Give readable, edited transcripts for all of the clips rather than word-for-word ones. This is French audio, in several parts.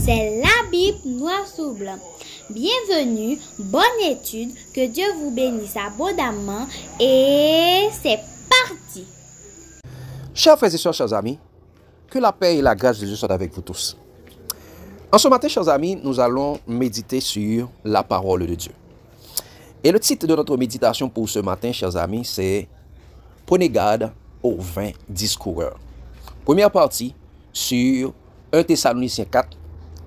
C'est la Bible noir sur blanc. Bienvenue, bonne étude, que Dieu vous bénisse abondamment et c'est parti. Chers frères et sœurs, chers amis, que la paix et la grâce de Dieu soient avec vous tous. En ce matin, chers amis, nous allons méditer sur la parole de Dieu. Et le titre de notre méditation pour ce matin, chers amis, c'est « Prenez garde aux vains discoureurs ». Première partie sur 1 Thessaloniciens 4,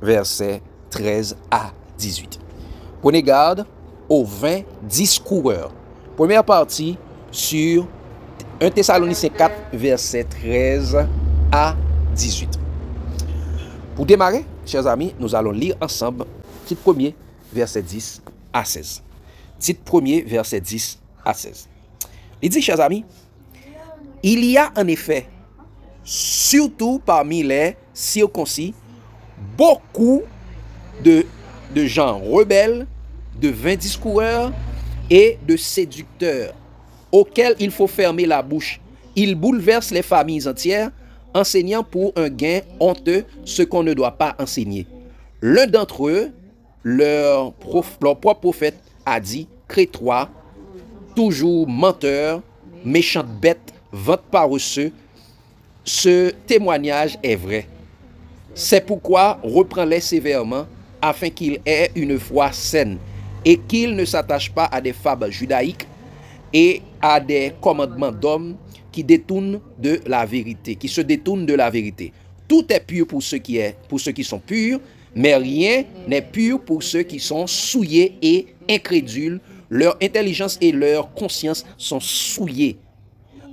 versets 13 à 18. Prenez garde aux vains discoureurs. Première partie sur 1 Thessaloniciens 4, versets 13 à 18. Pour démarrer, chers amis, nous allons lire ensemble titre premier, verset 10 à 16. Titre premier, verset 10 à 16. Il dit, chers amis, il y a en effet, surtout parmi les circoncis, beaucoup de gens rebelles, de vains discoureurs et de séducteurs, auxquels il faut fermer la bouche. Ils bouleversent les familles entières, enseignant pour un gain honteux ce qu'on ne doit pas enseigner. L'un d'entre eux, leur propre prophète, a dit, crétois, toujours menteur, méchante bête, vente paresseux. Ce témoignage est vrai. C'est pourquoi reprends-les sévèrement, afin qu'ils aient une foi saine, et qu'ils ne s'attachent pas à des fables judaïques et à des commandements d'hommes qui détournent de la vérité, qui se détournent de la vérité. Tout est pur pour ceux qui sont purs, mais rien n'est pur pour ceux qui sont souillés et incrédules. Leur intelligence et leur conscience sont souillées.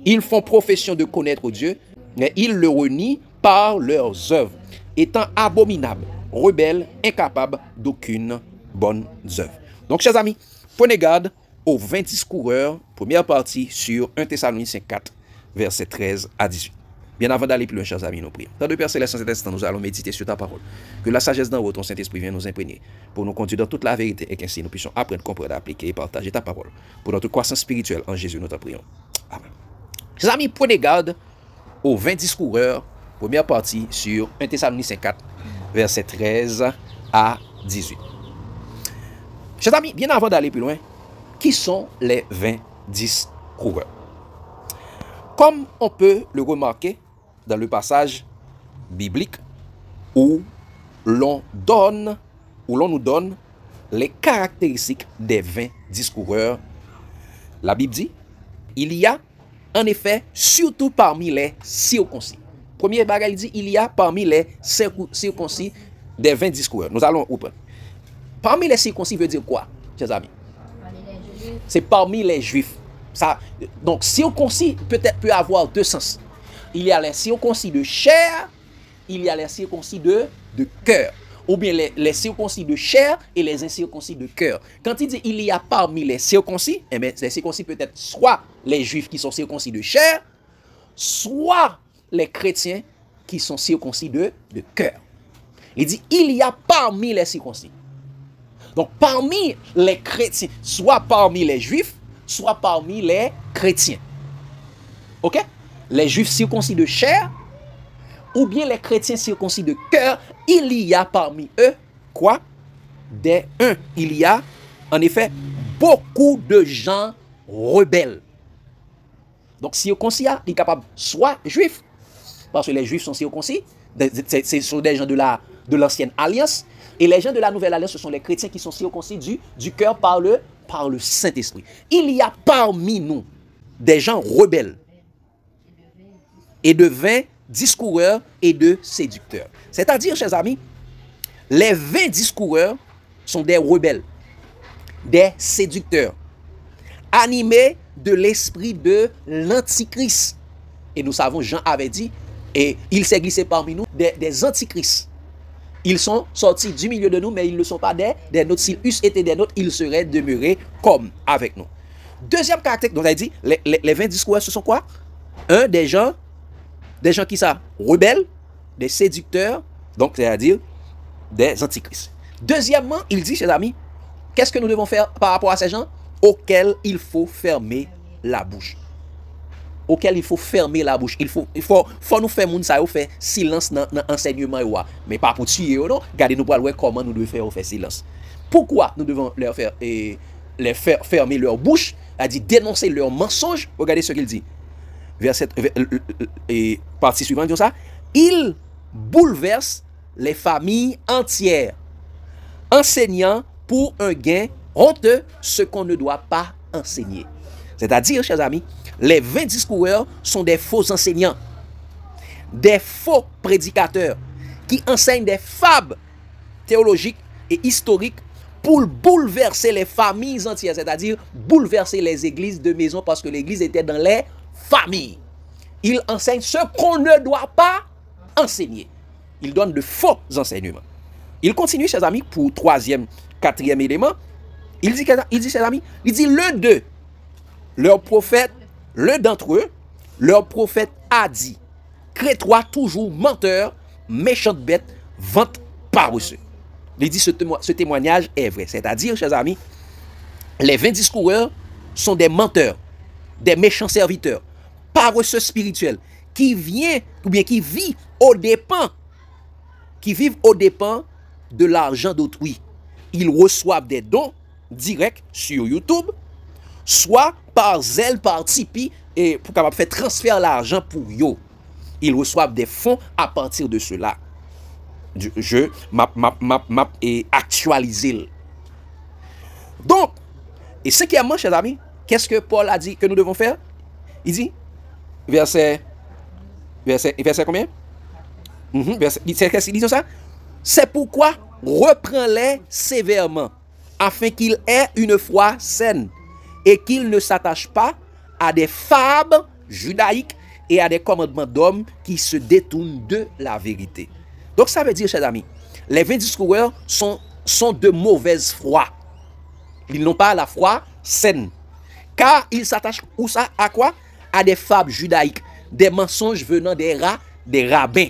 Ils font profession de connaître Dieu, mais ils le renient par leurs œuvres, étant abominables, rebelles, incapables d'aucune bonne œuvre. Donc, chers amis, prenez garde aux vains discoureurs, première partie sur 1 Thessaloniciens 4, versets 13 à 18. Bien avant d'aller plus loin, chers amis, nous prions. Dans le Père Céleste, en cet instant, nous allons méditer sur ta parole. Que la sagesse d'en haut, ton Saint-Esprit vienne nous imprégner pour nous conduire dans toute la vérité et qu'ainsi nous puissions apprendre, comprendre, appliquer et partager ta parole pour notre croissance spirituelle en Jésus, nous t'en prions. Amen. Chers amis, prenez garde aux vains discoureurs, première partie sur 1 Thessaloniciens 4, versets 13 à 18. Chers amis, bien avant d'aller plus loin, qui sont les vains discoureurs? Comme on peut le remarquer dans le passage biblique où l'on nous donne les caractéristiques des vains discoureurs, la Bible dit, il y a en effet surtout parmi les circoncis. Premier bagage, il dit, il y a parmi les circoncis des vains discoureurs. Nous allons reprendre. Parmi les circoncis veut dire quoi, chers amis? C'est parmi les juifs. Ça, donc, circoncis peut avoir deux sens. Il y a les circoncis de chair, il y a les circoncis de cœur. Ou bien les circoncis de chair et les incirconcis de cœur. Quand il dit il y a parmi les circoncis, eh bien, les circoncis peut être soit les juifs qui sont circoncis de chair, soit les chrétiens qui sont circoncis de cœur. Il dit il y a parmi les circoncis. Donc, parmi les chrétiens, soit parmi les juifs, soit parmi les chrétiens. Ok? Les juifs circoncis de chair, ou bien les chrétiens circoncis de cœur, il y a parmi eux, quoi? Il y a, en effet, beaucoup de gens rebelles. Donc, circoncis, il est capable, soit juif, parce que les juifs sont circoncis, ce sont des gens de l'ancienne alliance, et les gens de la nouvelle alliance, ce sont les chrétiens qui sont circoncis du cœur par le Saint-Esprit. Il y a parmi nous des gens rebelles et de vains discoureurs et de séducteurs. C'est-à-dire, chers amis, les vains discoureurs sont des rebelles, des séducteurs, animés de l'esprit de l'antichrist. Et nous savons, Jean avait dit, et il s'est glissé parmi nous des antichrists. Ils sont sortis du milieu de nous, mais ils ne sont pas des nôtres. S'ils eussent été des nôtres, ils seraient demeurés comme avec nous. Deuxième caractère, donc on a dit, les 20 discours, ce sont quoi? Des gens qui sont rebelles, des séducteurs, donc c'est-à-dire des antichrists. Deuxièmement, il dit, chers amis, qu'est-ce que nous devons faire par rapport à ces gens? Auxquels il faut fermer la bouche. auquel il faut fermer la bouche. Il faut nous faire moun sa yo faire silence dans l'enseignement. Mais pas pour tuer, non. Regardez nous pour voir comment nous devons faire silence. Pourquoi nous devons leur faire, fermer leur bouche, a dit dénoncer leurs mensonges. Regardez ce qu'il dit. Verset, partie suivante, dit ça. Il bouleverse les familles entières, enseignant pour un gain honteux ce qu'on ne doit pas enseigner. C'est-à-dire, chers amis, les 20 discoureurs sont des faux enseignants, des faux prédicateurs qui enseignent des fables théologiques et historiques pour bouleverser les familles entières, c'est-à-dire bouleverser les églises de maison parce que l'église était dans les familles. Ils enseignent ce qu'on ne doit pas enseigner. Ils donnent de faux enseignements. Il continue, chers amis, pour troisième, quatrième élément. Il dit, chers amis, il dit l'un d'eux, leur prophète, l'un d'entre eux, leur prophète a dit, crée-toi toujours menteur, méchante bête, vente paresseux. Il dit ce témoignage est vrai. C'est-à-dire, chers amis, les 20 discoureurs sont des menteurs, des méchants serviteurs, paresseux spirituels, qui vivent aux dépens, de l'argent d'autrui. Ils reçoivent des dons directs sur YouTube, soit par Zelle, par Tipeee, et pour capable faire transfert l'argent pour yo. Ils reçoivent des fonds à partir de cela. Je map et actualiser. Donc, et cinquièmement, chers amis, qu'est-ce que Paul a dit que nous devons faire? Il dit, verset combien? Qu'est-ce qu'il dit ça? C'est pourquoi reprends-les sévèrement, afin qu'ils aient une foi saine, et qu'ils ne s'attachent pas à des fables judaïques et à des commandements d'hommes qui se détournent de la vérité. Donc ça veut dire, chers amis, les 20 discoureurs sont de mauvaise foi. Ils n'ont pas la foi saine. Car ils s'attachent à quoi? À des fables judaïques, des mensonges venant des rabbins.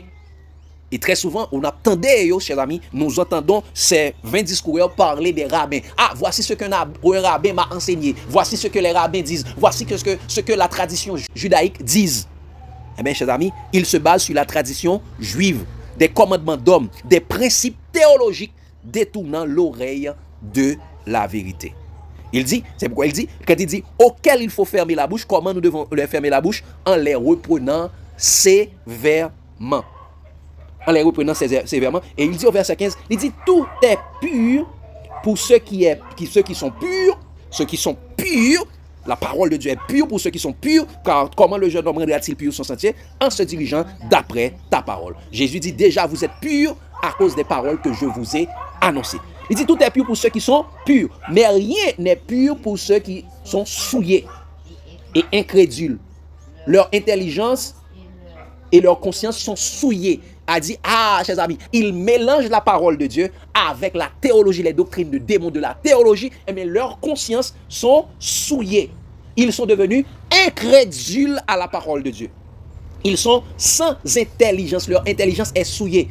Et très souvent, on attendait, chers amis, nous entendons ces 20 discoureurs parler des rabbins. Ah, voici ce qu'un rabbin m'a enseigné. Voici ce que les rabbins disent. Voici ce que la tradition judaïque dit. Eh bien, chers amis, ils se basent sur la tradition juive, des commandements d'hommes, des principes théologiques détournant l'oreille de la vérité. Il dit, c'est pourquoi il dit, quand il dit, auquel il faut fermer la bouche, comment nous devons leur fermer la bouche? En les reprenant sévèrement. En les reprenant sévèrement. Et il dit au verset 15, il dit, tout est pur pour ceux qui sont purs, ceux qui sont purs. La parole de Dieu est pure pour ceux qui sont purs, car comment le jeune homme rendra-t-il pur son sentier? En se dirigeant d'après ta parole. Jésus dit, déjà vous êtes purs à cause des paroles que je vous ai annoncées. Il dit, tout est pur pour ceux qui sont purs, mais rien n'est pur pour ceux qui sont souillés et incrédules. Leur intelligence et leur conscience sont souillées. A dit, ah, chers amis, ils mélangent la parole de Dieu avec la théologie, les doctrines de démons de la théologie, mais leurs consciences sont souillées. Ils sont devenus incrédules à la parole de Dieu. Ils sont sans intelligence, leur intelligence est souillée.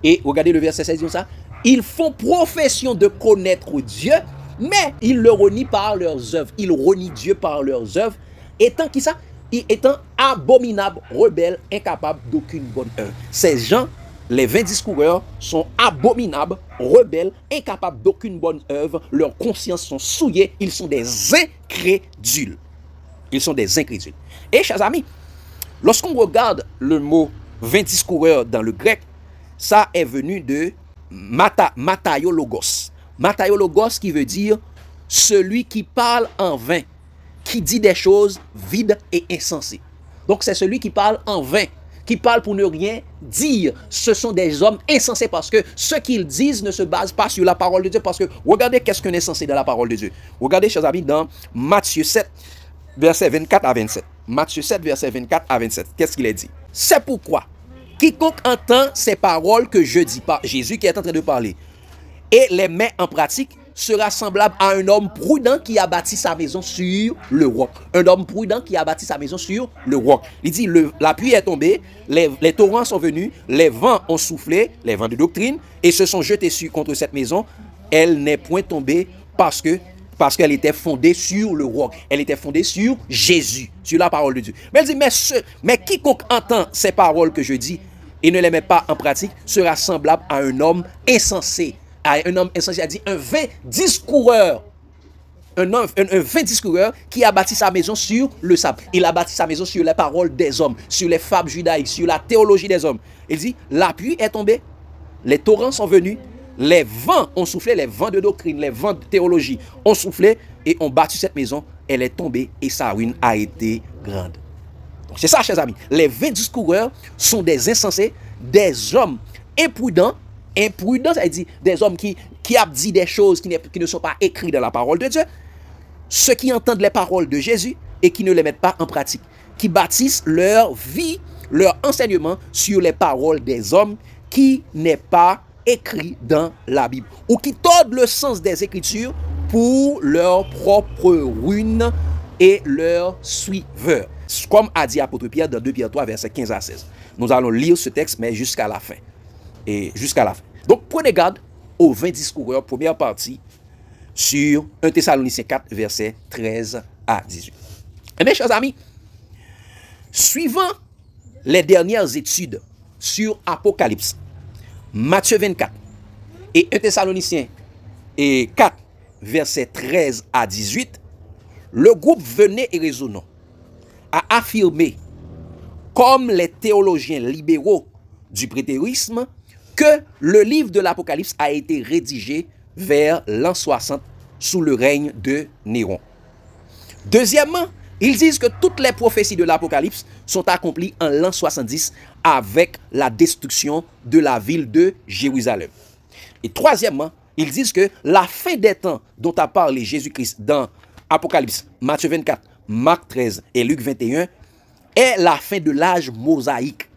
Et regardez le verset 16, dit ça, ils font profession de connaître Dieu, mais ils le renient par leurs œuvres. Ils renient Dieu par leurs œuvres, étant qui ça? Étant abominables, rebelles, incapables d'aucune bonne œuvre. Ces gens, les 20 discoureurs, sont abominables, rebelles, incapables d'aucune bonne œuvre. Leurs consciences sont souillées. Ils sont des incrédules. Ils sont des incrédules. Et chers amis, lorsqu'on regarde le mot 20 discoureurs dans le grec, ça est venu de mataiologos. Mataiologos qui veut dire celui qui parle en vain, qui dit des choses vides et insensées. Donc c'est celui qui parle en vain, qui parle pour ne rien dire. Ce sont des hommes insensés parce que ce qu'ils disent ne se base pas sur la parole de Dieu. Parce que regardez qu'est-ce qu'un insensé dans la parole de Dieu. Regardez, chers amis, dans Matthieu 7, versets 24 à 27. Matthieu 7, versets 24 à 27. Qu'est-ce qu'il est dit? C'est pourquoi quiconque entend ces paroles que je dis, par Jésus qui est en train de parler, et les met en pratique, sera semblable à un homme prudent qui a bâti sa maison sur le roc. Un homme prudent qui a bâti sa maison sur le roc. Il dit, la pluie est tombée, les torrents sont venus, les vents ont soufflé, les vents de doctrine, et se sont jetés contre cette maison. Elle n'est point tombée parce que Parce qu'elle était fondée sur le roc. Elle était fondée sur Jésus, sur la parole de Dieu. Mais elle dit, mais quiconque entend ces paroles que je dis et ne les met pas en pratique sera semblable à un homme insensé. À un homme insensé, elle dit, un vain discoureur. Un vain discoureur qui a bâti sa maison sur le sable. Il a bâti sa maison sur les paroles des hommes, sur les fables judaïques, sur la théologie des hommes. Il dit, la pluie est tombée, les torrents sont venus, les vents ont soufflé, les vents de doctrine, les vents de théologie ont soufflé et ont battu cette maison. Elle est tombée et sa ruine a été grande. C'est ça, chers amis. Les vains discoureurs sont des insensés, des hommes imprudents. Imprudents, ça veut dire des hommes qui ont dit des choses qui ne sont pas écrites dans la parole de Dieu. Ceux qui entendent les paroles de Jésus et qui ne les mettent pas en pratique. Qui bâtissent leur vie, leur enseignement sur les paroles des hommes qui n'est pas écrit dans la Bible, ou qui tordent le sens des Écritures pour leur propre ruine et leurs suiveurs. Comme a dit apôtre Pierre dans 2 Pierre 3, versets 15 à 16. Nous allons lire ce texte, mais jusqu'à la fin. Donc, prenez garde aux 20 discoureurs, première partie, sur 1 Thessaloniciens 4, versets 13 à 18. Et mes chers amis, suivant les dernières études sur Apocalypse, Matthieu 24 et 1 Thessaloniciens 4, versets 13 à 18, le groupe Venez et Raisonnons a affirmé, comme les théologiens libéraux du prétérisme, que le livre de l'Apocalypse a été rédigé vers l'an 60 sous le règne de Néron. Deuxièmement, ils disent que toutes les prophéties de l'Apocalypse sont accomplies en l'an 70 avec la destruction de la ville de Jérusalem. Et troisièmement, ils disent que la fin des temps dont a parlé Jésus-Christ dans Apocalypse, Matthieu 24, Marc 13 et Luc 21 est la fin de l'âge mosaïque.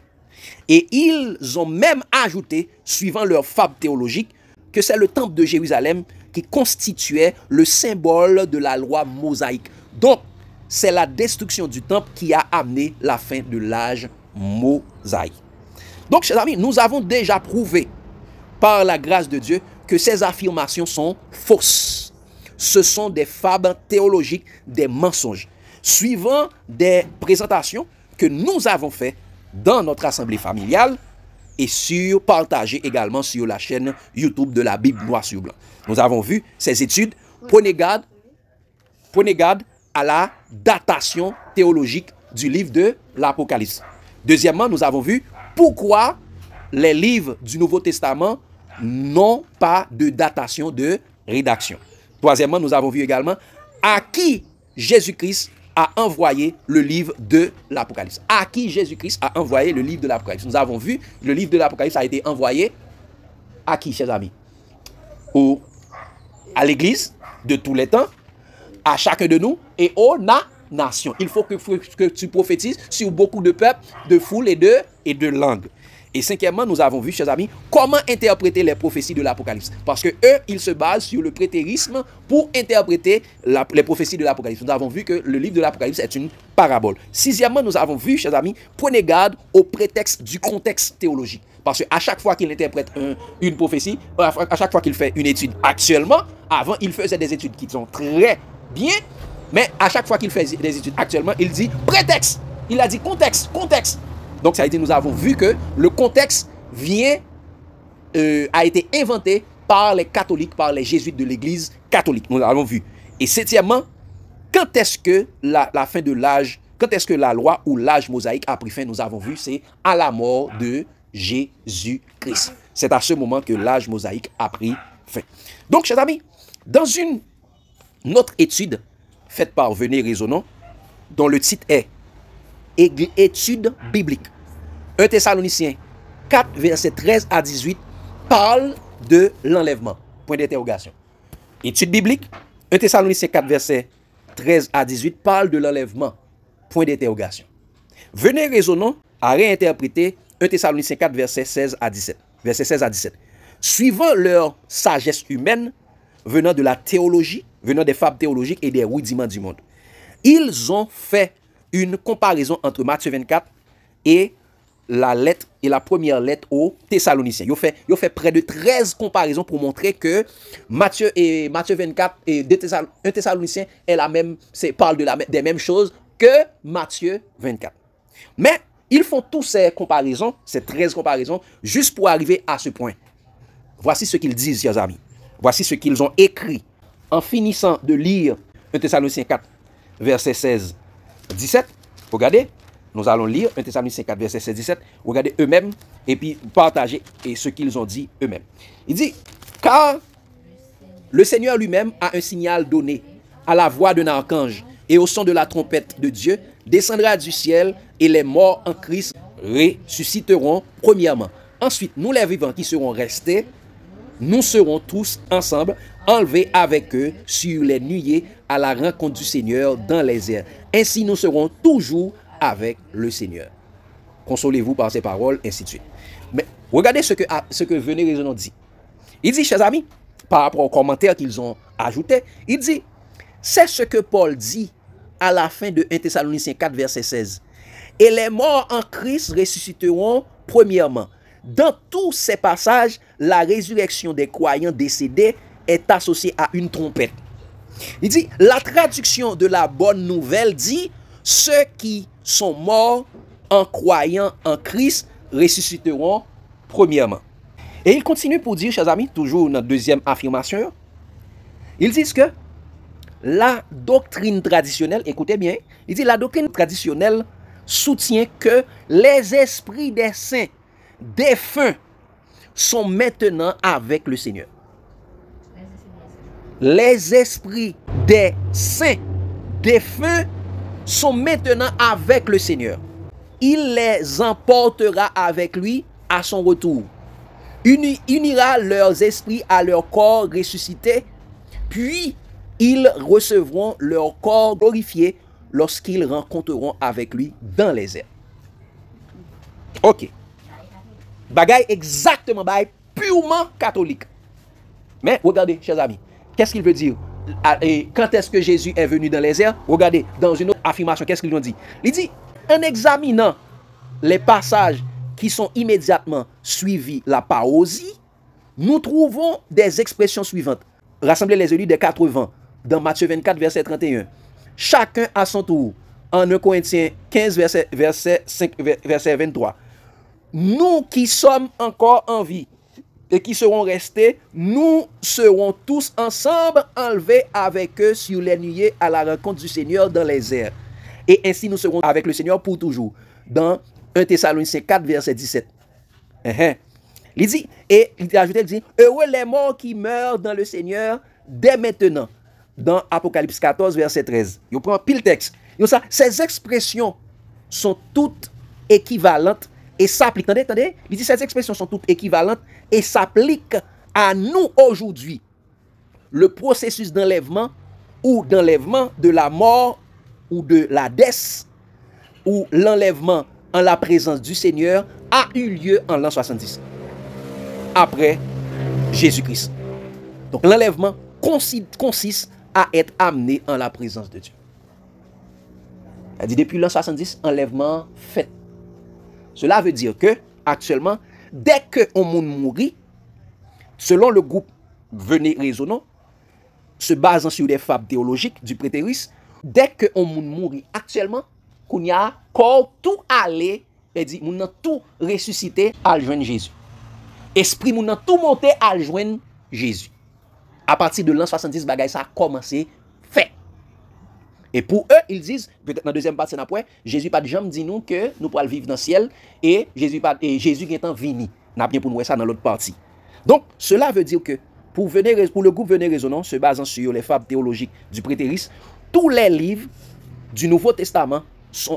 Et ils ont même ajouté, suivant leur fable théologique, que c'est le temple de Jérusalem qui constituait le symbole de la loi mosaïque. Donc, c'est la destruction du temple qui a amené la fin de l'âge mosaïque. Donc, chers amis, nous avons déjà prouvé, par la grâce de Dieu, que ces affirmations sont fausses. Ce sont des fables théologiques, des mensonges, suivant des présentations que nous avons faites dans notre assemblée familiale et partagées également sur la chaîne YouTube de la Bible noir sur blanc. Nous avons vu ces études. Prenez garde à la datation théologique du livre de l'Apocalypse. Deuxièmement, nous avons vu pourquoi les livres du Nouveau Testament n'ont pas de datation de rédaction. Troisièmement, nous avons vu également à qui Jésus-Christ a envoyé le livre de l'Apocalypse. À qui Jésus-Christ a envoyé le livre de l'Apocalypse. Nous avons vu le livre de l'Apocalypse a été envoyé à qui, chers amis? À l'Église de tous les temps, à chacun de nous et aux nations. Il faut que tu prophétises sur beaucoup de peuples, de foules et de langues. Et cinquièmement, nous avons vu, chers amis, comment interpréter les prophéties de l'Apocalypse. Parce que eux, ils se basent sur le prétérisme pour interpréter les prophéties de l'Apocalypse. Nous avons vu que le livre de l'Apocalypse est une parabole. Sixièmement, nous avons vu, chers amis, prenez garde au prétexte du contexte théologique. Parce qu'à chaque fois qu'il interprète une prophétie, à chaque fois qu'il fait une étude actuellement, avant, il faisait des études qui sont très bien, mais à chaque fois qu'il fait des études actuellement, il dit prétexte. Il a dit contexte. Donc, ça veut dire nous avons vu que le contexte a été inventé par les catholiques, par les jésuites de l'église catholique. Nous l'avons vu. Et septièmement, quand est-ce que la fin de l'âge, quand est-ce que la loi ou l'âge mosaïque a pris fin? Nous avons vu, c'est à la mort de Jésus-Christ. C'est à ce moment que l'âge mosaïque a pris fin. Donc, chers amis, dans une autre étude faite par Venez et Raisonnons, dont le titre est Étude biblique. 1 Thessaloniciens 4, versets 13 à 18 parle de l'enlèvement. Point d'interrogation. Étude biblique. 1 Thessaloniciens 4, versets 13 à 18 parle de l'enlèvement. Point d'interrogation. Venez Raisonnons à réinterpréter 1 Thessaloniciens 4, versets 16 à 17. Versets 16 à 17. Suivant leur sagesse humaine, venant de la théologie, venant des fables théologiques et des rudiments du monde, ils ont fait une comparaison entre Matthieu 24 et la lettre et la première lettre aux Thessaloniciens. Ils ont fait près de 13 comparaisons pour montrer que Matthieu 24 et 1 Thessaloniciens est la même, parle des mêmes choses que Matthieu 24. Mais ils font toutes ces comparaisons, ces 13 comparaisons, juste pour arriver à ce point. Voici ce qu'ils disent, chers amis. Voici ce qu'ils ont écrit. En finissant de lire 1 Thessaloniciens 4, verset 16, 17, regardez, nous allons lire 1 Thessaloniciens 4, verset 16, 17, regardez eux-mêmes et puis partager ce qu'ils ont dit eux-mêmes. Il dit, car le Seigneur lui-même a un signal donné à la voix d'un archange et au son de la trompette de Dieu, descendra du ciel et les morts en Christ ressusciteront premièrement. Ensuite, nous les vivants qui serons restés, nous serons tous ensemble enlevés avec eux sur les nuées à la rencontre du Seigneur dans les airs. Ainsi, nous serons toujours avec le Seigneur. Consolez-vous par ces paroles, ainsi de suite. Mais regardez ce que Venez Raisonnons dit. Il dit, chers amis, par rapport aux commentaires qu'ils ont ajoutés, il dit, c'est ce que Paul dit à la fin de 1 Thessaloniciens 4, verset 16. Et les morts en Christ ressusciteront premièrement. Dans tous ces passages, la résurrection des croyants décédés est associée à une trompette. Il dit, la traduction de la bonne nouvelle dit, ceux qui sont morts en croyant en Christ ressusciteront premièrement. Et il continue pour dire, chers amis, toujours notre deuxième affirmation, ils disent que la doctrine traditionnelle, écoutez bien, il dit la doctrine traditionnelle soutient que les esprits des saints défunts sont maintenant avec le Seigneur. Les esprits des saints défunts sont maintenant avec le Seigneur. Il les emportera avec lui à son retour. Unira leurs esprits à leur corps ressuscité, puis ils recevront leur corps glorifié lorsqu'ils rencontreront avec lui dans les airs. Ok. Bagaille exactement, bagaille purement catholique. Mais regardez, chers amis, qu'est-ce qu'il veut dire? Quand est-ce que Jésus est venu dans les airs? Regardez, dans une autre affirmation, qu'est-ce qu'il nous dit? Il dit, en examinant les passages qui sont immédiatement suivis la parousie, nous trouvons des expressions suivantes. Rassemblez les élus des 80 dans Matthieu 24, verset 31. Chacun à son tour. En 1 Corinthiens 15, verset 23. Nous qui sommes encore en vie et qui seront restés, nous serons tous ensemble enlevés avec eux sur les nuées à la rencontre du Seigneur dans les airs. Et ainsi nous serons avec le Seigneur pour toujours. Dans 1 Thessaloniciens 4, verset 17. Il dit, et il ajoute, il dit, heureux les morts qui meurent dans le Seigneur dès maintenant. Dans Apocalypse 14, verset 13. Il prend pile texte. Ces expressions sont toutes équivalentes et s'appliquent. Attendez, il dit ces expressions sont toutes équivalentes et s'appliquent à nous aujourd'hui. Le processus d'enlèvement ou d'enlèvement de la mort ou de la dèce ou l'enlèvement en la présence du Seigneur a eu lieu en l'an 70. Après Jésus-Christ. Donc l'enlèvement consiste à être amené en la présence de Dieu. Elle dit depuis l'an 70, enlèvement fait. Cela veut dire que, actuellement, dès qu'on mourit, selon le groupe Venez Raisonnons, se basant sur des fables théologiques du prétérisme, dès qu'on mourit actuellement, qu'on y a corps tout allé, elle dit, on a tout ressuscité à joindre Jésus. Esprit, on a tout monté à joindre Jésus. À partir de l'an 70, bagay ça a commencé fait. Et pour eux, ils disent, peut-être dans la deuxième partie, Jésus pas de jamais dit nous que nous pourrons vivre dans le ciel et Jésus est en vini. N'a bien pour nous ça dans l'autre partie. Donc, cela veut dire que pour le groupe Venez Raisonnons, se basant sur les fables théologiques du prétérisme, tous les livres du Nouveau Testament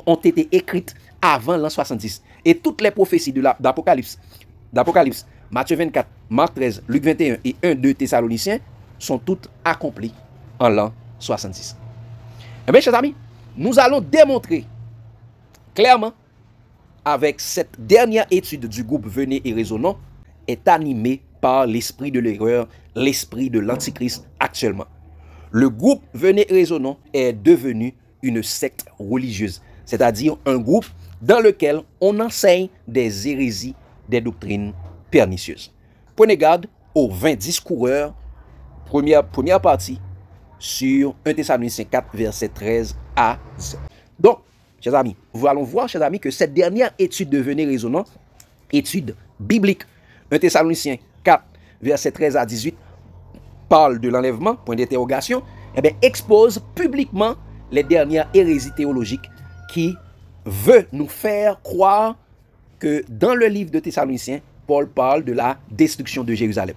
ont été écrites avant l'an 70. Et toutes les prophéties d'Apocalypse, Matthieu 24, Marc 13, Luc 21 et 1-2 Thessaloniciens sont toutes accomplies en l'an 66. Eh bien, chers amis, nous allons démontrer clairement avec cette dernière étude du groupe Venez et Raisonnons est animée par l'esprit de l'erreur, l'esprit de l'antichrist actuellement. Le groupe Venez et Raisonnons est devenu une secte religieuse, c'est-à-dire un groupe dans lequel on enseigne des hérésies, des doctrines pernicieuses. Prenez garde aux 20 discoureurs, première partie, sur 1 Thessaloniciens 4, verset 13 à 17. Donc, chers amis, nous allons voir, chers amis, que cette dernière étude devenait résonnante, étude biblique, 1 Thessaloniciens 4, verset 13 à 18, parle de l'enlèvement, point d'interrogation, et bien, expose publiquement les dernières hérésies théologiques qui veut nous faire croire que dans le livre de Thessaloniciens, Paul parle de la destruction de Jérusalem.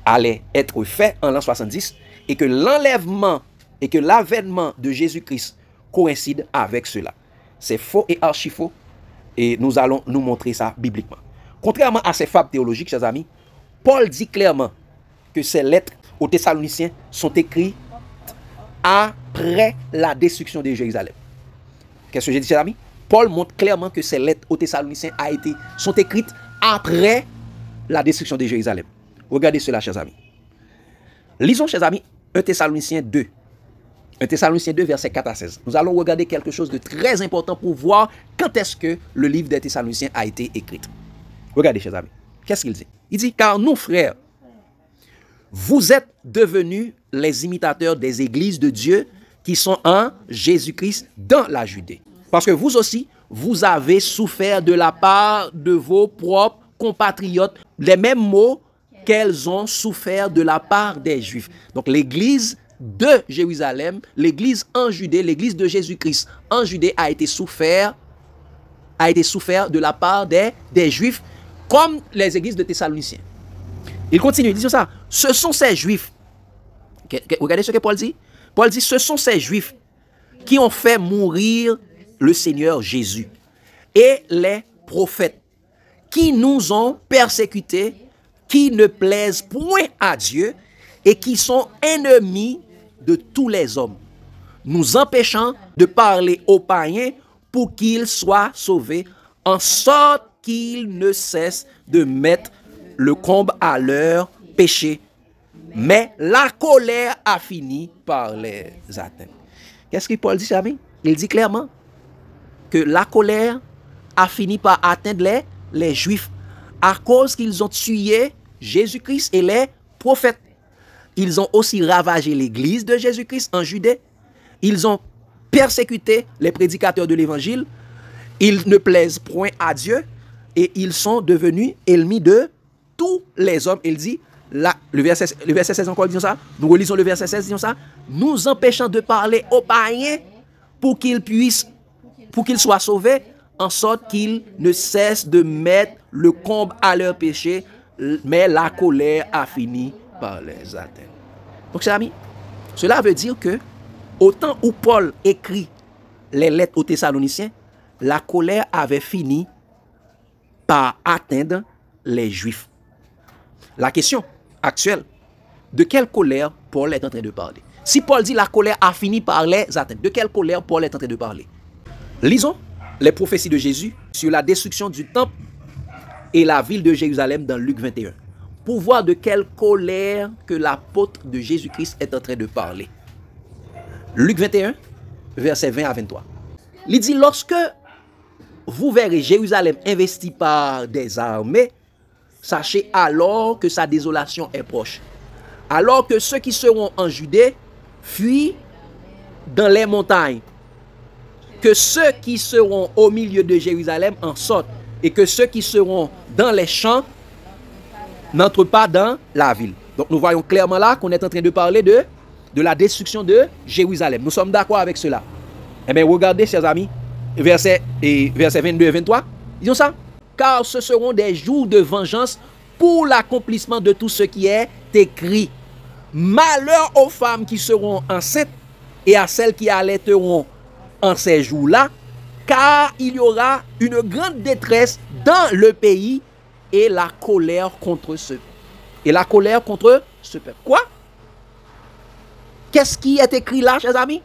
Allait être fait en l'an 70 et que l'enlèvement et que l'avènement de Jésus-Christ coïncide avec cela. C'est faux et archi faux et nous allons nous montrer ça bibliquement. Contrairement à ces fables théologiques, chers amis, Paul dit clairement que ces lettres aux Thessaloniciens sont écrites après la destruction de Jérusalem. Qu'est-ce que j'ai dit, chers amis? Paul montre clairement que ces lettres aux Thessaloniciens sont écrites après la destruction de Jérusalem. Regardez cela, chers amis. Lisons, chers amis, 1 Thessaloniciens 2. 1 Thessaloniciens 2, verset 4 à 16. Nous allons regarder quelque chose de très important pour voir quand est-ce que le livre des Thessaloniciens a été écrit. Regardez, chers amis. Qu'est-ce qu'il dit? Il dit, car nous, frères, vous êtes devenus les imitateurs des églises de Dieu qui sont en Jésus-Christ dans la Judée. Parce que vous aussi, vous avez souffert de la part de vos propres compatriotes, les mêmes maux qu'elles ont souffert de la part des Juifs. Donc l'église de Jérusalem, l'église en Judée, l'église de Jésus-Christ en Judée a été souffert de la part des Juifs, comme les églises de Thessaloniciens. Il continue, il dit ça. Ce sont ces Juifs. Regardez ce que Paul dit. Paul dit, ce sont ces Juifs qui ont fait mourir le Seigneur Jésus et les prophètes qui nous ont persécutés, qui ne plaisent point à Dieu et qui sont ennemis de tous les hommes, nous empêchant de parler aux païens pour qu'ils soient sauvés, en sorte qu'ils ne cessent de mettre le comble à leurs péchés. Mais la colère a fini par les atteindre. Qu'est-ce que Paul dit, amis? Il dit clairement que la colère a fini par atteindre les Juifs à cause qu'ils ont tué Jésus-Christ et les prophètes. Ils ont aussi ravagé l'église de Jésus-Christ en Judée. Ils ont persécuté les prédicateurs de l'évangile. Ils ne plaisent point à Dieu et ils sont devenus ennemis de tous les hommes. Il dit, là, le verset 16 encore, disons ça. Nous relisons le verset 16, disons ça. Nous empêchant de parler aux païens pour qu'ils soient sauvés, en sorte qu'ils ne cessent de mettre le comble à leur péché, mais la colère a fini par les atteindre. Donc, chers amis, cela veut dire que, au temps où Paul écrit les lettres aux Thessaloniciens, la colère avait fini par atteindre les Juifs. La question actuelle, de quelle colère Paul est en train de parler? Si Paul dit la colère a fini par les atteindre, de quelle colère Paul est en train de parler? Lisons les prophéties de Jésus sur la destruction du temple et la ville de Jérusalem dans Luc 21, pour voir de quelle colère que l'apôtre de Jésus-Christ est en train de parler. Luc 21, versets 20 à 23. Il dit, lorsque vous verrez Jérusalem investie par des armées, sachez alors que sa désolation est proche. Alors que ceux qui seront en Judée fuient dans les montagnes, que ceux qui seront au milieu de Jérusalem en sortent, et que ceux qui seront dans les champs n'entrent pas dans la ville. Donc nous voyons clairement là qu'on est en train de parler de la destruction de Jérusalem. Nous sommes d'accord avec cela. Eh bien, regardez, chers amis, versets 22 et 23, disons ça. Car ce seront des jours de vengeance pour l'accomplissement de tout ce qui est écrit. Malheur aux femmes qui seront enceintes et à celles qui allaiteront en ces jours-là, car il y aura une grande détresse dans le pays et la colère contre ce peuple. Quoi? Qu'est-ce qui est écrit là, chers amis?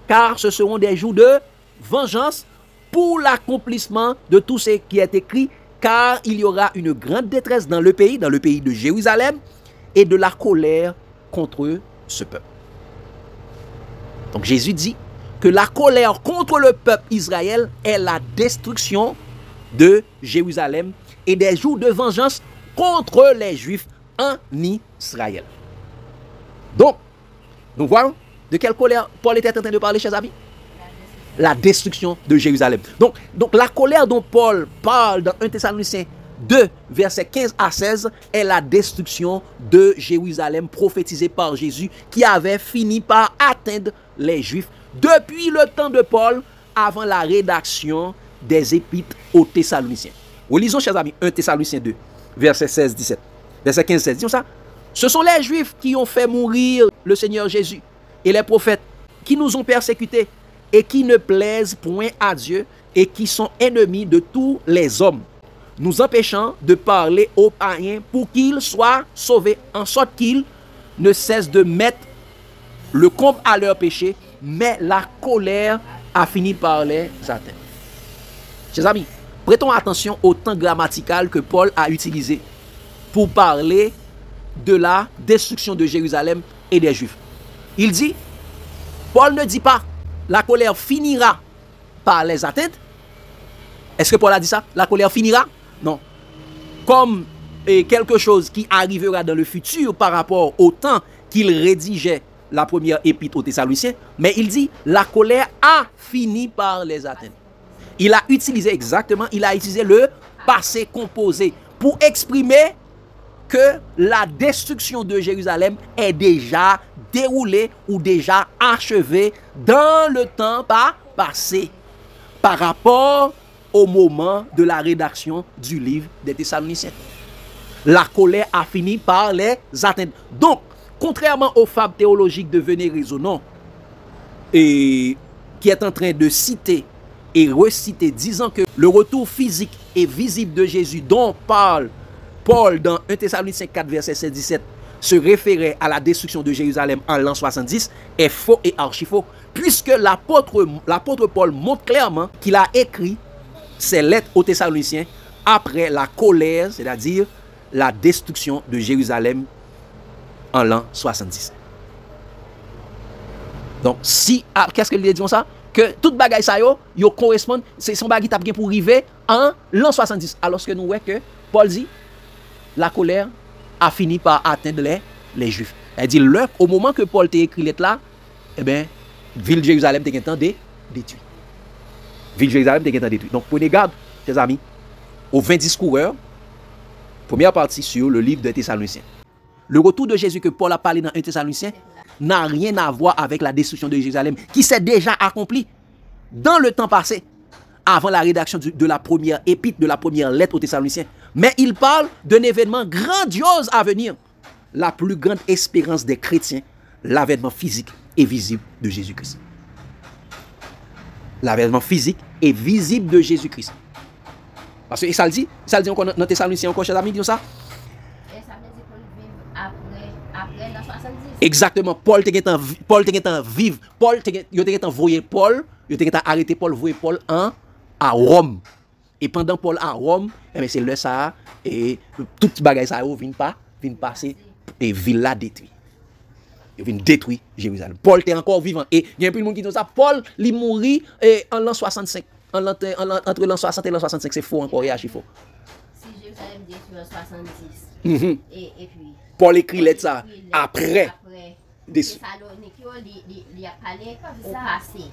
Car ce seront des jours de vengeance pour l'accomplissement de tout ce qui est écrit, car il y aura une grande détresse dans le pays de Jérusalem, et de la colère contre ce peuple. Donc Jésus dit que la colère contre le peuple Israël est la destruction de Jérusalem et des jours de vengeance contre les Juifs en Israël. Donc, nous voyons de quelle colère Paul était en train de parler, chers amis. La destruction de Jérusalem. Donc la colère dont Paul parle dans 1 Thessaloniciens 2, versets 15 à 16, est la destruction de Jérusalem prophétisée par Jésus qui avait fini par atteindre les Juifs depuis le temps de Paul avant la rédaction des épîtres aux Thessaloniciens. Relisons, chers amis, 1 Thessaloniciens 2, versets 16-17. Verset 15-16, disons ça. Ce sont les Juifs qui ont fait mourir le Seigneur Jésus et les prophètes qui nous ont persécutés et qui ne plaisent point à Dieu et qui sont ennemis de tous les hommes, nous empêchant de parler aux païens pour qu'ils soient sauvés, en sorte qu'ils ne cessent de mettre le comble à leur péché, mais la colère a fini par les atteindre. Chers amis, prêtons attention au temps grammatical que Paul a utilisé pour parler de la destruction de Jérusalem et des Juifs. Il dit, Paul ne dit pas, la colère finira par les atteindre. Est-ce que Paul a dit ça? La colère finira? Non. Comme quelque chose qui arrivera dans le futur par rapport au temps qu'il rédigeait la première épître aux Thessaloniciens, mais il dit, la colère a fini par les atteindre. Il a utilisé le passé composé pour exprimer que la destruction de Jérusalem est déjà déroulée ou déjà achevée dans le temps passé par rapport au moment de la rédaction du livre des Thessaloniciens. La colère a fini par les atteindre. Donc, contrairement aux fables théologiques de Venez Raisonnons, et qui est en train de citer et reciter, disant que le retour physique et visible de Jésus dont parle Paul dans 1 Thessaloniciens 4, verset 16-17, se référait à la destruction de Jérusalem en l'an 70, est faux et archi-faux, puisque l'apôtre Paul montre clairement qu'il a écrit ses lettres aux Thessaloniciens après la colère, c'est-à-dire la destruction de Jérusalem en l'an 70. Donc, qu'est-ce que il dit ça? Que toute bagaille ça yo correspond, c'est son bagaille qui pour arriver en l'an 70. Alors que nous voyons que Paul dit, la colère a fini par atteindre les Juifs. Elle dit, au moment que Paul t'a écrit lettre là, eh bien, ville de Jérusalem t'a temps détruite. Ville de Jérusalem t'a temps détruite. Donc, prenez garde, chers amis, aux 20 discoureurs, première partie sur le livre de Thessaloniciens. Le retour de Jésus que Paul a parlé dans 1 Thessaloniciens n'a rien à voir avec la destruction de Jérusalem qui s'est déjà accomplie dans le temps passé, avant la rédaction de la première épître, de la première lettre aux Thessaloniciens. Mais il parle d'un événement grandiose à venir. La plus grande espérance des chrétiens, l'avènement physique et visible de Jésus-Christ. L'avènement physique et visible de Jésus-Christ. Parce que ça le dit encore dans Thessaloniciens, encore chers amis, disons ça. Et ça veut dire qu'on vit après l'an 70. Exactement. Paul était en vivre. Paul était en voyer Paul. Il était arrêté Paul, voyer Paul à Rome. Et pendant Paul à Rome, c'est le ça et tout petit bagage ça vient passer et ville là détruit. Il vient détruire Jérusalem. Paul était encore vivant et il y a un peu de monde qui dit ça. Paul il mourit en l'an 65. Entre l'an 60 et l'an 65, c'est faux encore, et archi faux. Si Jérusalem détruit en 70 et puis Paul écrit lettre ça après. Des Thessaloniques, il a parlé au passé.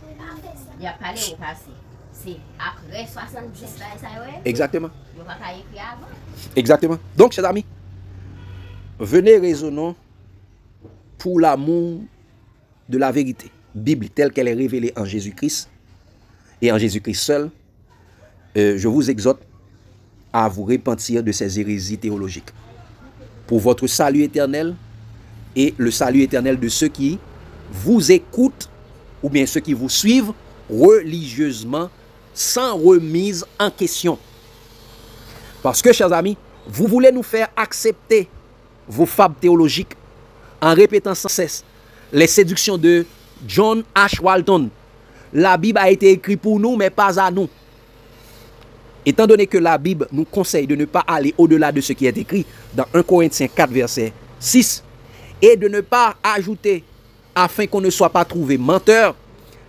Il a parlé au passé. C'est après 70 ça ouais. Exactement. Il va pas écrire avant. Exactement. Donc, chers amis, venez raisonnons pour l'amour de la vérité biblique telle qu'elle est révélée en Jésus-Christ et en Jésus-Christ seul. Je vous exhorte à vous repentir de ces hérésies théologiques pour votre salut éternel et le salut éternel de ceux qui vous écoutent ou bien ceux qui vous suivent religieusement sans remise en question. Parce que, chers amis, vous voulez nous faire accepter vos fables théologiques en répétant sans cesse les séductions de John H. Walton. La Bible a été écrite pour nous, mais pas à nous. Étant donné que la Bible nous conseille de ne pas aller au-delà de ce qui est écrit dans 1 Corinthiens 4, verset 6, et de ne pas ajouter, afin qu'on ne soit pas trouvé menteur,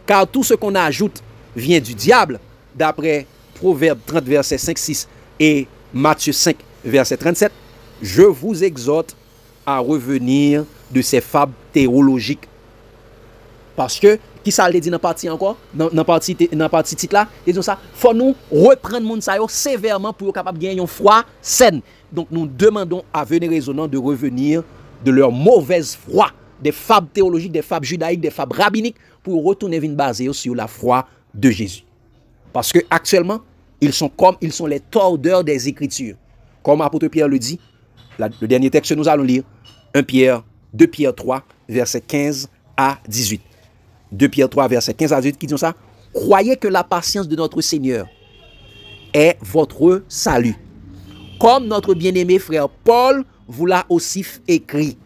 car tout ce qu'on ajoute vient du diable, d'après Proverbe 30, verset 5-6 et Matthieu 5, verset 37, je vous exhorte à revenir de ces fables théologiques. Parce que, qui ça le dit dans la partie encore, dans la partie titre là, ils disent ça, faut nous reprendre moun sa yo sévèrement pour être capable de gagner une foi saine. Donc nous demandons à Venez Raisonnant de revenir de leur mauvaise foi, des fables théologiques, des fables judaïques, des fables rabbiniques, pour retourner venir baser sur la foi de Jésus. Parce que actuellement, ils sont les tordeurs des Écritures. Comme l'apôtre Pierre le dit, le dernier texte que nous allons lire, 2 Pierre 3, verset 15 à 18. 2 Pierre 3, verset 15 à 18, qui dit ça, croyez que la patience de notre Seigneur est votre salut. Comme notre bien-aimé frère Paul vous l'a aussi écrit,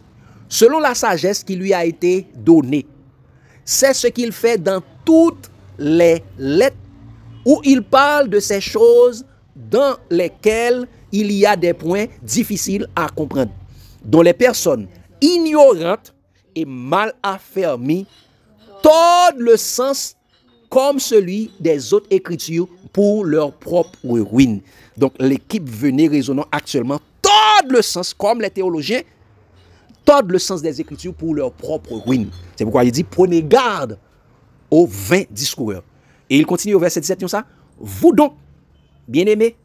selon la sagesse qui lui a été donnée. C'est ce qu'il fait dans toutes les lettres où il parle de ces choses dans lesquelles il y a des points difficiles à comprendre, dont les personnes ignorantes et mal affermies tordent le sens comme celui des autres écritures pour leur propre ruine. Donc l'équipe Venez Raisonnant actuellement tordent le sens comme les théologiens tordent le sens des écritures pour leur propre ruine. C'est pourquoi il dit prenez garde aux vains discoureurs. Et il continue au verset 17, ça. Vous donc, bien-aimés,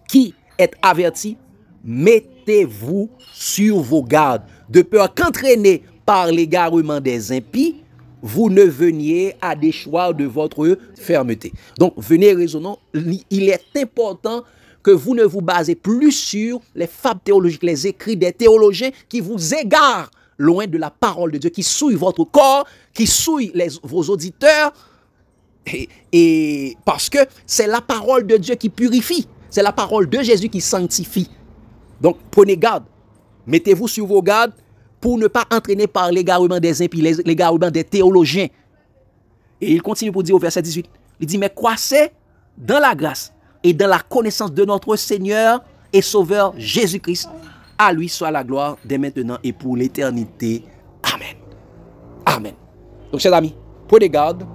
qui êtes avertis, mettez-vous sur vos gardes, de peur qu'entraînés par l'égarement des impies, vous ne veniez à déchoir de votre fermeté. Donc, Venez Raisonnant, il est important que vous ne vous basez plus sur les fables théologiques, les écrits des théologiens qui vous égarent loin de la parole de Dieu, qui souillent votre corps, qui souillent vos auditeurs, et parce que c'est la parole de Dieu qui purifie, c'est la parole de Jésus qui sanctifie. Donc, prenez garde, mettez-vous sur vos gardes pour ne pas entraîner par l'égarement des impies, l'égarement des théologiens. Et il continue pour dire au verset 18, il dit, mais croissez dans la grâce et dans la connaissance de notre Seigneur et Sauveur Jésus-Christ. À lui soit la gloire dès maintenant et pour l'éternité. Amen. Amen. Donc, chers amis, prenez garde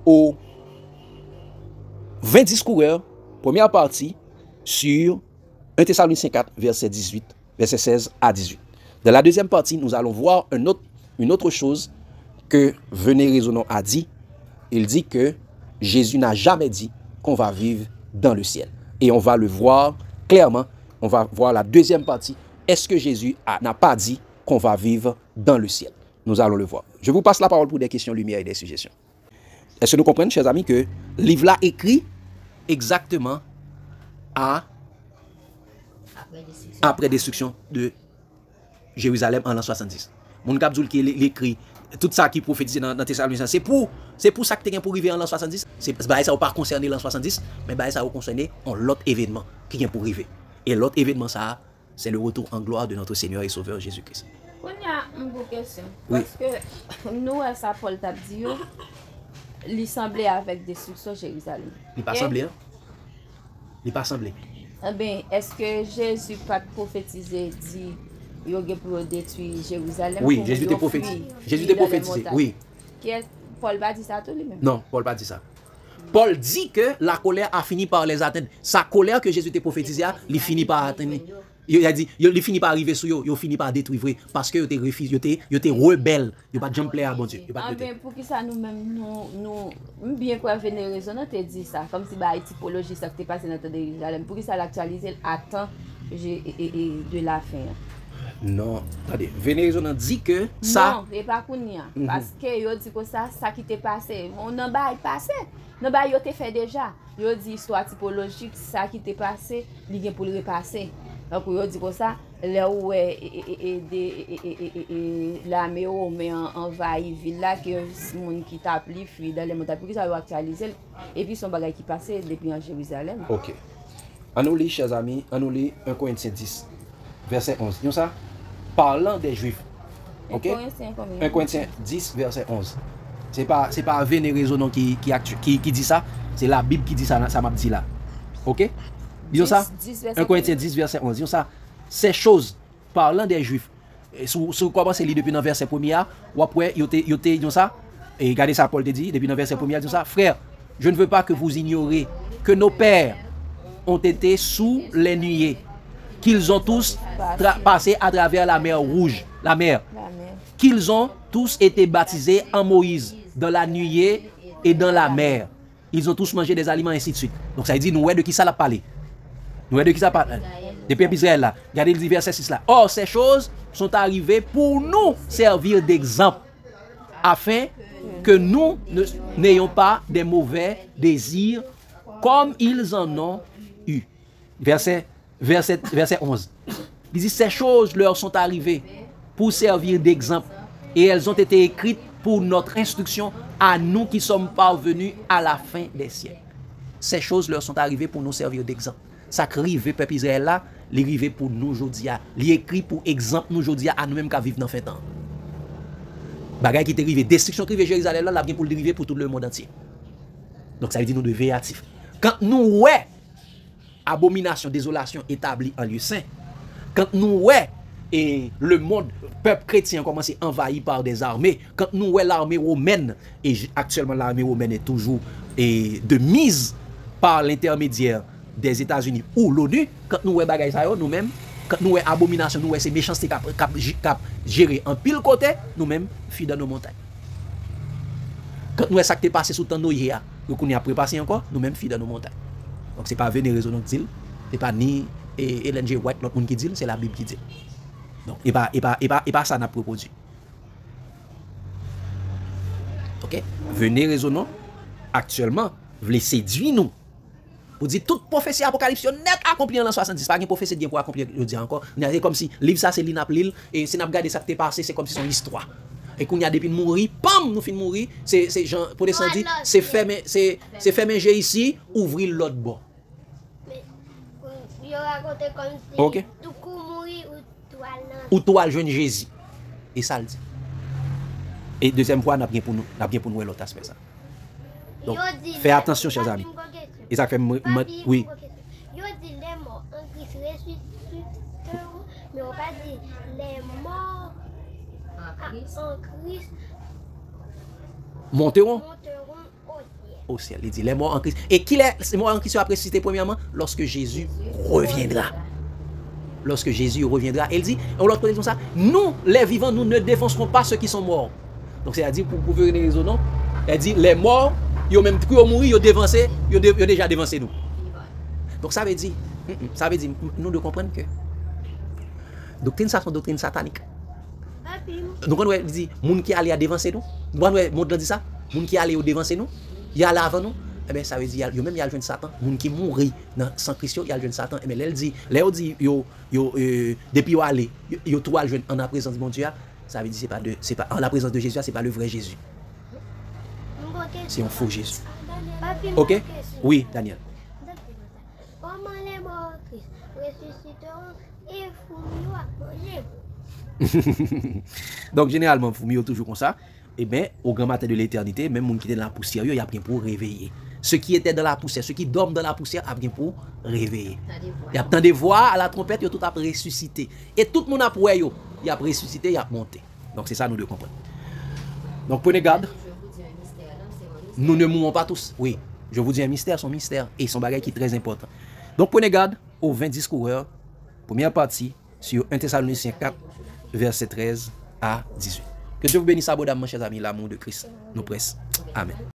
aux 20 discoureurs, première partie, sur 1 Thessaloniciens 4, verset 18, verset 16 à 18. Dans la deuxième partie, nous allons voir une autre chose que Venez Raisonnant a dit. Il dit que Jésus n'a jamais dit qu'on va vivre dans le ciel. Et on va le voir clairement. On va voir la deuxième partie. Est-ce que Jésus n'a pas dit qu'on va vivre dans le ciel? Nous allons le voir. Je vous passe la parole pour des questions, lumières et des suggestions. Est-ce que nous comprenons, chers amis, que le livre là écrit exactement après destruction de Jérusalem en l'an 70. Mon Kabzoul qui l'écrit, tout ça qui prophétise dans Thessaloniciens, c'est pour ça que tu as pour arriver en l'an 70. C'est ça ne va pas concerner l'an 70, mais ça va concerner l'autre événement qui vient pour arriver. Et l'autre événement, ça, c'est le retour en gloire de notre Seigneur et Sauveur Jésus-Christ. On a une bonne question. Oui. Parce que nous, ça, Paul t'a dit, il semblait avec destruction Jérusalem. Il n'est pas semblé, hein? Il n'est pas semblé. Eh bien, est-ce que Jésus pas prophétisé, dit, il y pour détruire Jérusalem? Oui, Jésus était prophétisé. Jésus était prophétisé, oui. Paul va dire ça tout lui-même? Non, Paul va dire ça. Paul dit que la colère a fini par les atteindre. Sa colère que Jésus était prophétisé, il finit par atteindre. Il a dit, il finit par arriver sur eux, il finit par détruire parce que il était rebelle, il pas jamais plaire à bon Dieu. Pour qui ça nous-mêmes nous bien quoi Venez Raisonnant te dit ça comme si bah typologie ça qui est passé dans le Jérusalem. Pour qui ça l'actualiser attend de la fin. Non, attendez, Venez Raisonnant dit que ça. Non, et pas kounia parce que yo dit que ça qui t'est passé, on en bas passé. Non bah yo te fait déjà. Yo dit histoire typologique ça qui t'est passé, il vient pour le repasser. Donc, on dit comme ça, là où l'armée envahit la ville là, que les gens qui t'appellent, fuient dans les montagnes, pour qu'ils soient actualisés. Et puis, son bagage qui passait depuis en Jérusalem. Ok. On nous lit, chers amis, on nous lit 1 Corinthiens 10, verset 11. Nous ça, parlant des Juifs. Ok? 1 Corinthiens 10, verset 11. C'est pas Venez Raisonnant qui dit ça, c'est la Bible qui dit ça, ça m'a dit là. Ok? Disons ça, 1 Corinthiens 10, verset 11. Disons ça, ces choses, parlant des Juifs, si vous commencez à lire depuis le verset 1er, ou après, disons ça, Et regardez ça, Paul te dit, depuis le verset 1er, il dit ça, frère, je ne veux pas que vous ignorez que nos pères ont été sous les nuées, qu'ils ont tous passé à travers la mer rouge, la mer, qu'ils ont tous été baptisés en Moïse, dans la nuée et dans la mer. Ils ont tous mangé des aliments, ainsi de suite. Donc ça dit, nous, de qui ça l'a parlé? Nous, de qui ça parle? Des peuples Israël là. Regardez le verset 6 là. Or, ces choses sont arrivées pour nous servir d'exemple, afin que nous n'ayons pas des mauvais désirs comme ils en ont eu. Verset 11. Il dit, ces choses leur sont arrivées pour servir d'exemple et elles ont été écrites pour notre instruction à nous qui sommes parvenus à la fin des siècles. Ces choses leur sont arrivées pour nous servir d'exemple. Ça qui arrive, peuple Israël là, il arrive pour nous aujourd'hui, il écrit pour exemple nous aujourd'hui à nous-mêmes qui vivons dans fin temps. Bagay qui est arrivé, destruction qui est Jérusalem là, la bien pour l'arriver pour tout le monde entier. Donc ça veut dire nous devons veiller actifs. Quand nous ouais abomination, désolation établie en lieu saint, quand nous ouais et le monde, peuple chrétien commence à envahi par des armées, quand nous ouais l'armée romaine, et actuellement l'armée romaine est toujours de mise par l'intermédiaire des États-Unis ou l'ONU, quand nous ouais bagay ça nous-mêmes, quand nous ouais abomination, nous ouais ces méchancetés cap gérer en pile côté, nous-mêmes fuis dans nos montagnes. Quand nous ouais ça qui est passé sous temps nous hier, qu'on y a prépassé encore, nous-mêmes fuis dans nos montagnes. Donc c'est pas venir raison qui dit, c'est pas ni Ellen G. White l'autre monde qui dit, c'est la Bible qui dit. Donc et pas ça n'a proposé. OK? Venez raisonnons actuellement, vous séduire nous. Pour dire toute prophétie apocalypse net accomplie en l'an 70, pas une prophétie bien pour accomplir, je dis encore. C'est comme si livre ça c'est l'inapli et si n'a regarder ça qui est passé, c'est comme si son histoire. Et qu'on y a depuis de mourir, pam, nous fin mourir, c'est Jean pour descendre dit, c'est fermer j'ai ici, ouvrir l'autre bord. Il raconté comme si OK. tout coup mourir ou toi jeune Jésus. Et ça le dit. Et deuxième fois, n'a bien pour nous l'autre aspect ça. Donc, fais attention chers amis. Et ça fait oui. Yo dit les morts en Christ ressusciteront, mais on pas dit les morts en Christ monteront au ciel. Au ciel. Il dit les morts en Christ. Et qui les morts en Christ seront ressuscités premièrement lorsque Jésus reviendra. Lorsque Jésus reviendra, elle dit, on l'autre dit comme ça, nous les vivants, nous ne défoncerons pas ceux qui sont morts. Donc c'est-à-dire pour venir raisonnant, elle dit les morts, ils ont même cru mourir, ils ont dévancé, ils ont déjà dévancé nous. Donc ça veut dire nous devons comprendre que doctrine ça sont doctrine satanique. Donc on dit monde qui allait à dévancer nous, monde dit ça, monde qui allait au dévancer nous, il y a là avant nous. Eh bien, ça veut dire, même il y a le jeune Satan, les gens qui mourit sans Christ, il y a le jeune Satan. Mais là, il dit, depuis qu'il est allé, il y a trois jeunes en la présence de mon Dieu, ça veut dire, c'est pas en la présence de Jésus, c'est pas le vrai Jésus. C'est un faux Jésus. Ok? Oui, Daniel. Comment les morts Christ ressusciteront et fouillons. Donc, généralement, Foumio toujours comme ça. Eh bien, au grand matin de l'éternité, même les gens qui étaient dans la poussière, il y a bien pour réveiller. Ceux qui étaient dans la poussière, ceux qui dorment dans la poussière, il y a bien pour réveiller. Il y a tant de voix à la trompette, il y a tout à ressuscité. Et tout le monde a pour eux, il y a ressuscité, il y a monté. Donc c'est ça nous devons comprendre. Donc prenez garde. Nous ne mourrons pas tous. Oui, je vous dis un mystère, son mystère. Et son bagage qui est très important. Donc prenez garde aux 20 discoureurs, première partie, sur 1 Thessaloniciens 4, verset 13 à 18. Que Dieu vous bénisse abondamment, chers amis, l'amour de Christ nous presse. Amen.